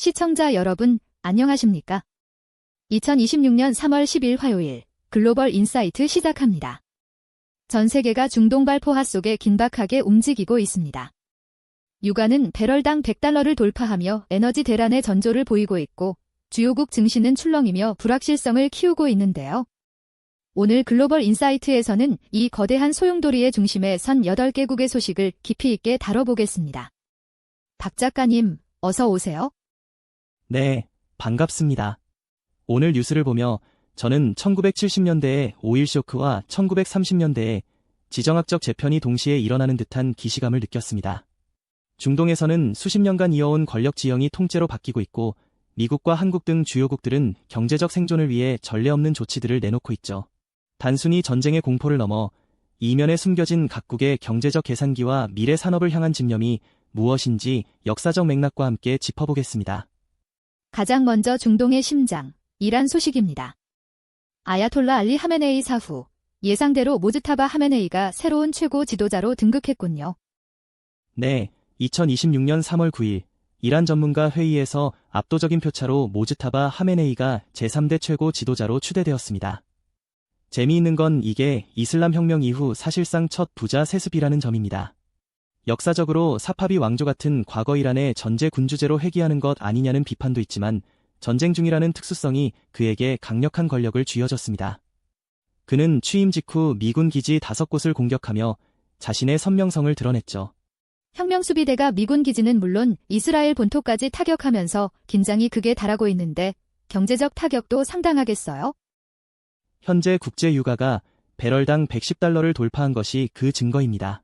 시청자 여러분, 안녕하십니까? 2026년 3월 10일 화요일 글로벌 인사이트 시작합니다. 전 세계가 중동발 포화 속에 긴박하게 움직이고 있습니다. 유가는 배럴당 100달러를 돌파하며 에너지 대란의 전조를 보이고 있고 주요국 증시는 출렁이며 불확실성을 키우고 있는데요. 오늘 글로벌 인사이트에서는 이 거대한 소용돌이의 중심에 선 8개국의 소식을 깊이 있게 다뤄보겠습니다. 박 작가님, 어서 오세요. 네, 반갑습니다. 오늘 뉴스를 보며 저는 1970년대의 오일 쇼크와 1930년대의 지정학적 재편이 동시에 일어나는 듯한 기시감을 느꼈습니다. 중동에서는 수십 년간 이어온 권력 지형이 통째로 바뀌고 있고 미국과 한국 등 주요국들은 경제적 생존을 위해 전례 없는 조치들을 내놓고 있죠. 단순히 전쟁의 공포를 넘어 이면에 숨겨진 각국의 경제적 계산기와 미래 산업을 향한 집념이 무엇인지 역사적 맥락과 함께 짚어보겠습니다. 가장 먼저 중동의 심장, 이란 소식입니다. 아야톨라 알리 하메네이 사후, 예상대로 모즈타바 하메네이가 새로운 최고 지도자로 등극했군요. 네, 2026년 3월 9일 이란 전문가 회의에서 압도적인 표차로 모즈타바 하메네이가 제3대 최고 지도자로 추대되었습니다. 재미있는 건 이게 이슬람 혁명 이후 사실상 첫 부자 세습이라는 점입니다. 역사적으로 사파비 왕조 같은 과거 이란의 전제 군주제로 회귀하는 것 아니냐는 비판도 있지만 전쟁 중이라는 특수성이 그에게 강력한 권력을 쥐어줬습니다. 그는 취임 직후 미군 기지 5곳을 공격하며 자신의 선명성을 드러냈죠. 혁명수비대가 미군 기지는 물론 이스라엘 본토까지 타격하면서 긴장이 극에 달하고 있는데 경제적 타격도 상당하겠어요? 현재 국제 유가가 배럴당 110달러를 돌파한 것이 그 증거입니다.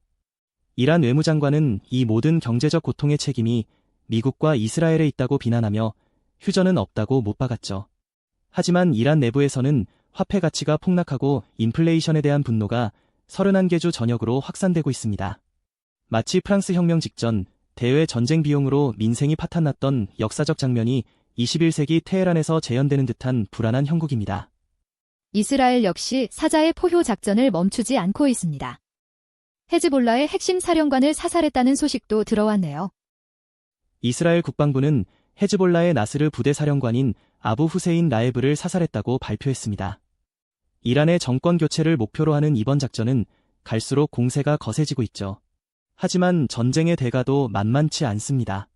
이란 외무장관은 이 모든 경제적 고통의 책임이 미국과 이스라엘에 있다고 비난하며 휴전은 없다고 못 박았죠. 하지만 이란 내부에서는 화폐 가치가 폭락하고 인플레이션에 대한 분노가 31개 주 전역으로 확산되고 있습니다. 마치 프랑스 혁명 직전 대외 전쟁 비용으로 민생이 파탄났던 역사적 장면이 21세기 테헤란에서 재현되는 듯한 불안한 형국입니다. 이스라엘 역시 사자의 포효 작전을 멈추지 않고 있습니다. 헤즈볼라의 핵심 사령관을 사살했다는 소식도 들어왔네요. 이스라엘 국방부는 헤즈볼라의 나스르 부대 사령관인 아부 후세인 라에브를 사살했다고 발표했습니다. 이란의 정권 교체를 목표로 하는 이번 작전은 갈수록 공세가 거세지고 있죠. 하지만 전쟁의 대가도 만만치 않습니다.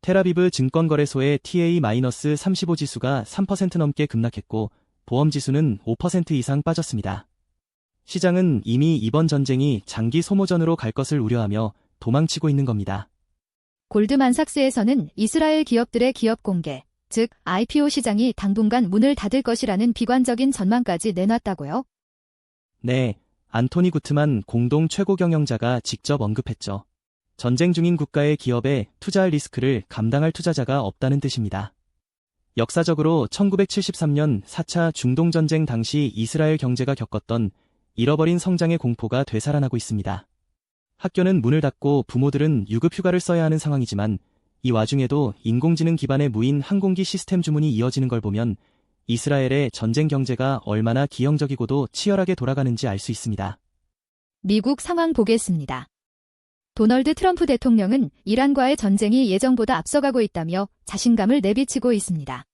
텔아비브 증권거래소의 TA-35 지수가 3% 넘게 급락했고 보험지수는 5% 이상 빠졌습니다. 시장은 이미 이번 전쟁이 장기 소모전으로 갈 것을 우려하며 도망치고 있는 겁니다. 골드만삭스에서는 이스라엘 기업들의 기업 공개, 즉 IPO 시장이 당분간 문을 닫을 것이라는 비관적인 전망까지 내놨다고요? 네, 안토니 구트만 공동 최고 경영자가 직접 언급했죠. 전쟁 중인 국가의 기업에 투자할 리스크를 감당할 투자자가 없다는 뜻입니다. 역사적으로 1973년 4차 중동전쟁 당시 이스라엘 경제가 겪었던 잃어버린 성장의 공포가 되살아나고 있습니다. 학교는 문을 닫고 부모들은 유급휴가를 써야 하는 상황이지만 이 와중에도 인공지능 기반의 무인 항공기 시스템 주문이 이어지는 걸 보면 이스라엘의 전쟁 경제가 얼마나 기형적이고도 치열하게 돌아가는지 알 수 있습니다. 미국 상황 보겠습니다. 도널드 트럼프 대통령은 이란과의 전쟁이 예정보다 앞서가고 있다며 자신감을 내비치고 있습니다.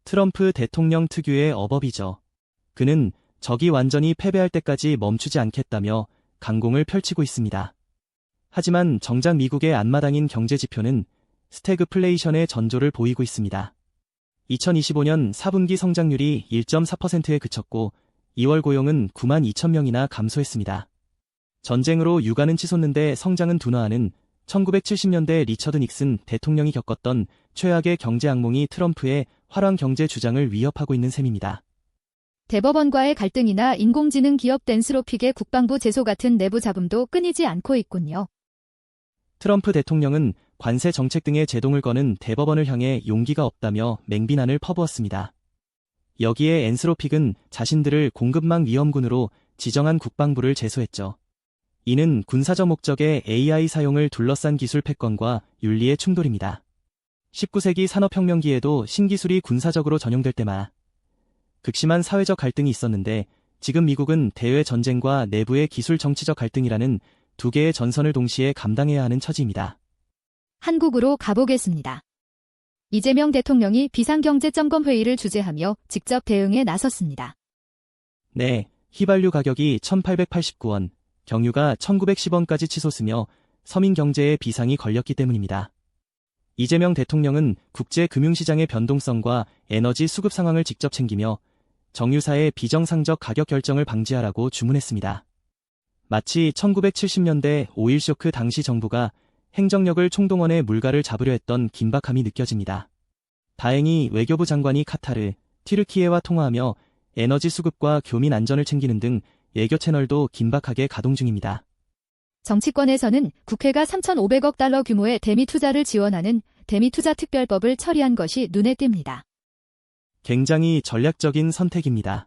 트럼프 대통령 특유의 어법이죠. 그는 적이 완전히 패배할 때까지 멈추지 않겠다며 강공을 펼치고 있습니다. 하지만 정작 미국의 앞마당인 경제지표는 스태그플레이션의 전조를 보이고 있습니다. 2025년 4분기 성장률이 1.4%에 그쳤고 2월 고용은 9만 2천 명이나 감소했습니다. 전쟁으로 유가는 치솟는데 성장은 둔화하는 1970년대 리처드 닉슨 대통령이 겪었던 최악의 경제 악몽이 트럼프의 활황 경제 주장을 위협하고 있는 셈입니다. 대법원과의 갈등이나 인공지능 기업 댄스로픽의 국방부 제소 같은 내부 잡음도 끊이지 않고 있군요. 트럼프 대통령은 관세 정책 등의 제동을 거는 대법원을 향해 용기가 없다며 맹비난을 퍼부었습니다. 여기에 엔스로픽은 자신들을 공급망 위험군으로 지정한 국방부를 제소했죠. 이는 군사적 목적의 AI 사용을 둘러싼 기술 패권과 윤리의 충돌입니다. 19세기 산업혁명기에도 신기술이 군사적으로 전용될 때마다 극심한 사회적 갈등이 있었는데 지금 미국은 대외 전쟁과 내부의 기술 정치적 갈등이라는 두 개의 전선을 동시에 감당해야 하는 처지입니다. 한국으로 가보겠습니다. 이재명 대통령이 비상경제점검회의를 주재하며 직접 대응에 나섰습니다. 네, 휘발유 가격이 1,889원, 경유가 1,910원까지 치솟으며 서민 경제에 비상이 걸렸기 때문입니다. 이재명 대통령은 국제금융시장의 변동성과 에너지 수급 상황을 직접 챙기며 정유사의 비정상적 가격 결정을 방지하라고 주문했습니다. 마치 1970년대 오일 쇼크 당시 정부가 행정력을 총동원해 물가를 잡으려 했던 긴박함이 느껴집니다. 다행히 외교부 장관이 카타르, 튀르키예와 통화하며 에너지 수급과 교민 안전을 챙기는 등 외교 채널도 긴박하게 가동 중입니다. 정치권에서는 국회가 3,500억 달러 규모의 대미 투자를 지원하는 대미 투자 특별법을 처리한 것이 눈에 띕니다. 굉장히 전략적인 선택입니다.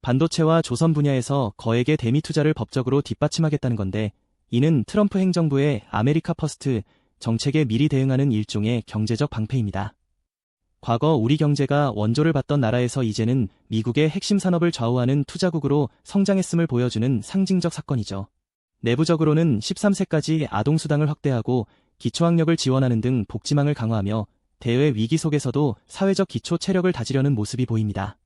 반도체와 조선 분야에서 거액의 대미 투자를 법적으로 뒷받침하겠다는 건데, 이는 트럼프 행정부의 아메리카 퍼스트 정책에 미리 대응하는 일종의 경제적 방패입니다. 과거 우리 경제가 원조를 받던 나라에서 이제는 미국의 핵심 산업을 좌우하는 투자국으로 성장했음을 보여주는 상징적 사건이죠. 내부적으로는 13세까지 아동수당을 확대하고 기초학력을 지원하는 등 복지망을 강화하며 대외 위기 속에서도 사회적 기초 체력을 다지려는 모습이 보입니다.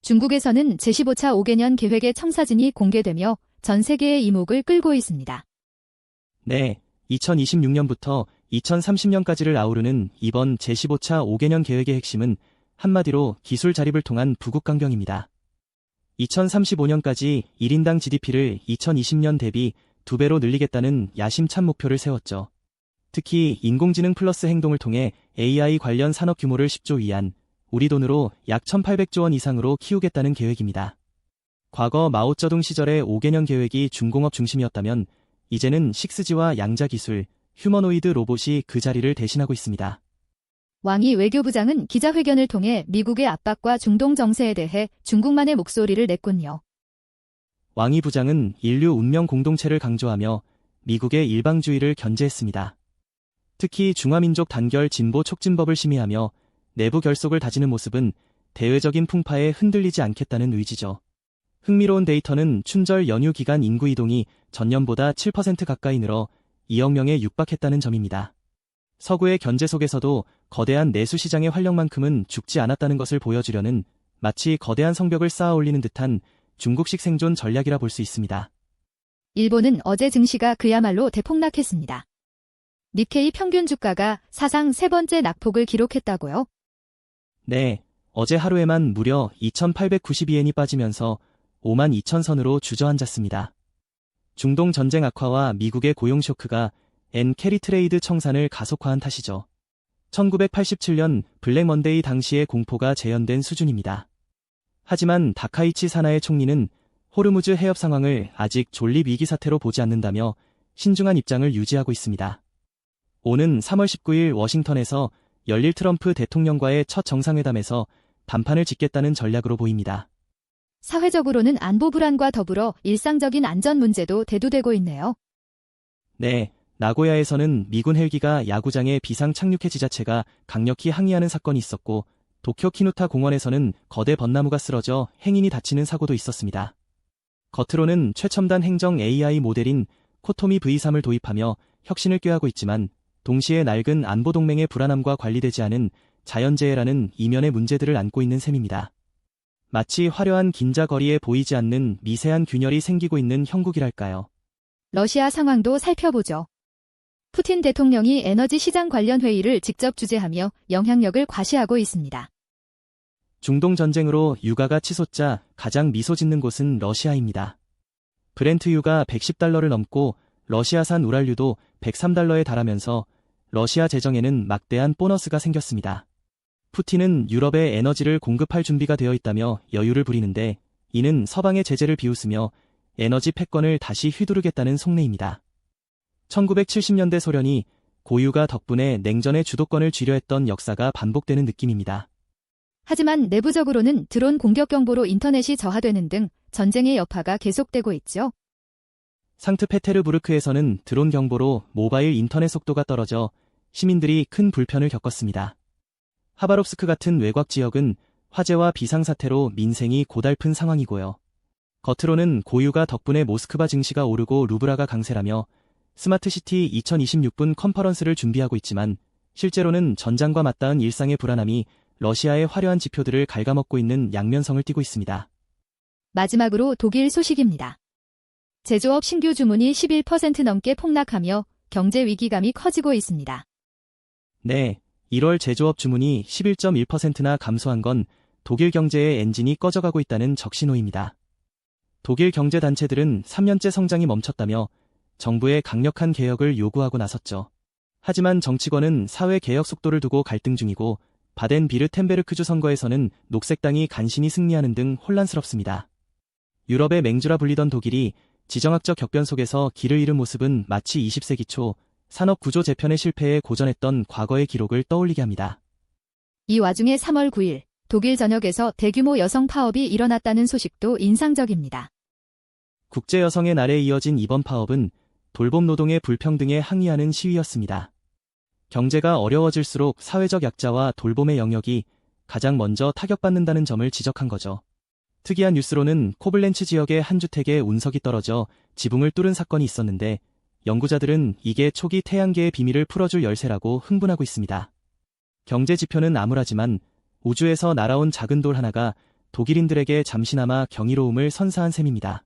중국에서는 제15차 5개년 계획의 청사진이 공개되며 전 세계의 이목을 끌고 있습니다. 네, 2026년부터 2030년까지를 아우르는 이번 제15차 5개년 계획의 핵심은 한마디로 기술 자립을 통한 부국 강경입니다. 2035년까지 1인당 GDP를 2020년 대비 2배로 늘리겠다는 야심찬 목표를 세웠죠. 특히 인공지능 플러스 행동을 통해 AI 관련 산업 규모를 10조 위안, 우리 돈으로 약 1,800조 원 이상으로 키우겠다는 계획입니다. 과거 마오쩌둥 시절의 5개년 계획이 중공업 중심이었다면 이제는 6G와 양자 기술, 휴머노이드 로봇이 그 자리를 대신하고 있습니다. 왕이 외교부장은 기자회견을 통해 미국의 압박과 중동 정세에 대해 중국만의 목소리를 냈군요. 왕이 부장은 인류 운명 공동체를 강조하며 미국의 일방주의를 견제했습니다. 특히 중화민족 단결 진보 촉진법을 심의하며 내부 결속을 다지는 모습은 대외적인 풍파에 흔들리지 않겠다는 의지죠. 흥미로운 데이터는 춘절 연휴 기간 인구 이동이 전년보다 7% 가까이 늘어 2억 명에 육박했다는 점입니다. 서구의 견제 속에서도 거대한 내수 시장의 활력만큼은 죽지 않았다는 것을 보여주려는 마치 거대한 성벽을 쌓아 올리는 듯한 중국식 생존 전략이라 볼 수 있습니다. 일본은 어제 증시가 그야말로 대폭락했습니다. 니케이 평균 주가가 사상 세 번째 낙폭을 기록했다고요? 네, 어제 하루에만 무려 2,892엔이 빠지면서 52,000선으로 주저앉았습니다. 중동 전쟁 악화와 미국의 고용 쇼크가 캐리 트레이드 청산을 가속화한 탓이죠. 1987년 블랙 먼데이 당시의 공포가 재현된 수준입니다. 하지만 다카이치 사나의 총리는 호르무즈 해협 상황을 아직 존립 위기 사태로 보지 않는다며 신중한 입장을 유지하고 있습니다. 오는 3월 19일 워싱턴에서 열릴 트럼프 대통령과의 첫 정상회담에서 단판을 짓겠다는 전략으로 보입니다. 사회적으로는 안보 불안과 더불어 일상적인 안전 문제도 대두되고 있네요. 네, 나고야에서는 미군 헬기가 야구장에 비상 착륙해 지자체가 강력히 항의하는 사건이 있었고, 도쿄 키누타 공원에서는 거대 벚나무가 쓰러져 행인이 다치는 사고도 있었습니다. 겉으로는 최첨단 행정 AI 모델인 코토미 V3을 도입하며 혁신을 꾀하고 있지만 동시에 낡은 안보 동맹의 불안함과 관리되지 않은 자연재해라는 이면의 문제들을 안고 있는 셈입니다. 마치 화려한 긴자거리에 보이지 않는 미세한 균열이 생기고 있는 형국이랄까요. 러시아 상황도 살펴보죠. 푸틴 대통령이 에너지 시장 관련 회의를 직접 주재하며 영향력을 과시하고 있습니다. 중동 전쟁으로 유가가 치솟자 가장 미소 짓는 곳은 러시아입니다. 브렌트유가 110달러를 넘고 러시아산 우랄유도 103달러에 달하면서 러시아 재정에는 막대한 보너스가 생겼습니다. 푸틴은 유럽에 에너지를 공급할 준비가 되어 있다며 여유를 부리는데, 이는 서방의 제재를 비웃으며 에너지 패권을 다시 휘두르겠다는 속내입니다. 1970년대 소련이 고유가 덕분에 냉전의 주도권을 쥐려 했던 역사가 반복되는 느낌입니다. 하지만 내부적으로는 드론 공격 경보로 인터넷이 저하되는 등 전쟁의 여파가 계속되고 있죠. 상트페테르부르크에서는 드론 경보로 모바일 인터넷 속도가 떨어져 시민들이 큰 불편을 겪었습니다. 하바롭스크 같은 외곽 지역은 화재와 비상사태로 민생이 고달픈 상황이고요. 겉으로는 고유가 덕분에 모스크바 증시가 오르고 루브라가 강세라며 스마트시티 2026분 컨퍼런스를 준비하고 있지만 실제로는 전장과 맞닿은 일상의 불안함이 러시아의 화려한 지표들을 갉아먹고 있는 양면성을 띠고 있습니다. 마지막으로 독일 소식입니다. 제조업 신규 주문이 11% 넘게 폭락하며 경제 위기감이 커지고 있습니다. 네, 1월 제조업 주문이 11.1%나 감소한 건 독일 경제의 엔진이 꺼져가고 있다는 적신호입니다. 독일 경제 단체들은 3년째 성장이 멈췄다며 정부의 강력한 개혁을 요구하고 나섰죠. 하지만 정치권은 사회 개혁 속도를 두고 갈등 중이고 바덴비르텐베르크주 선거에서는 녹색당이 간신히 승리하는 등 혼란스럽습니다. 유럽의 맹주라 불리던 독일이 지정학적 격변 속에서 길을 잃은 모습은 마치 20세기 초 산업 구조 재편의 실패에 고전했던 과거의 기록을 떠올리게 합니다. 이 와중에 3월 9일 독일 전역에서 대규모 여성 파업이 일어났다는 소식도 인상적입니다. 국제 여성의 날에 이어진 이번 파업은 돌봄 노동의 불평등에 항의하는 시위였습니다. 경제가 어려워질수록 사회적 약자와 돌봄의 영역이 가장 먼저 타격받는다는 점을 지적한 거죠. 특이한 뉴스로는 코블렌츠 지역의 한 주택에 운석이 떨어져 지붕을 뚫은 사건이 있었는데 연구자들은 이게 초기 태양계의 비밀을 풀어줄 열쇠라고 흥분하고 있습니다. 경제 지표는 암울하지만 우주에서 날아온 작은 돌 하나가 독일인들에게 잠시나마 경이로움을 선사한 셈입니다.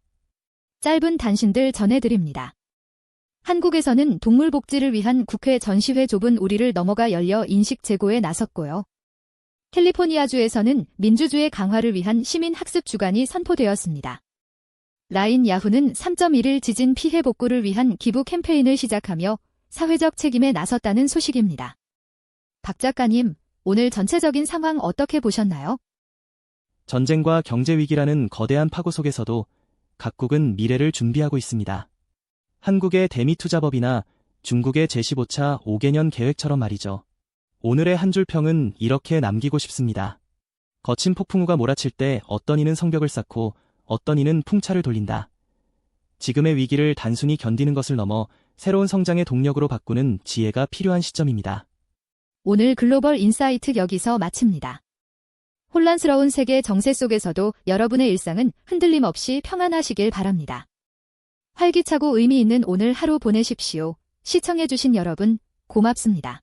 짧은 단신들 전해드립니다. 한국에서는 동물복지를 위한 국회 전시회 좁은 우리를 넘어가 열려 인식 제고에 나섰고요. 캘리포니아주에서는 민주주의 강화를 위한 시민학습 주간이 선포되었습니다. 라인 야후는 3.1일 지진 피해 복구를 위한 기부 캠페인을 시작하며 사회적 책임에 나섰다는 소식입니다. 박 작가님, 오늘 전체적인 상황 어떻게 보셨나요? 전쟁과 경제 위기라는 거대한 파고 속에서도 각국은 미래를 준비하고 있습니다. 한국의 대미투자법이나 중국의 제15차 5개년 계획처럼 말이죠. 오늘의 한 줄 평은 이렇게 남기고 싶습니다. 거친 폭풍우가 몰아칠 때 어떤 이는 성벽을 쌓고 어떤 이는 풍차를 돌린다. 지금의 위기를 단순히 견디는 것을 넘어 새로운 성장의 동력으로 바꾸는 지혜가 필요한 시점입니다. 오늘 글로벌 인사이트 여기서 마칩니다. 혼란스러운 세계 정세 속에서도 여러분의 일상은 흔들림 없이 평안하시길 바랍니다. 활기차고 의미 있는 오늘 하루 보내십시오. 시청해주신 여러분, 고맙습니다.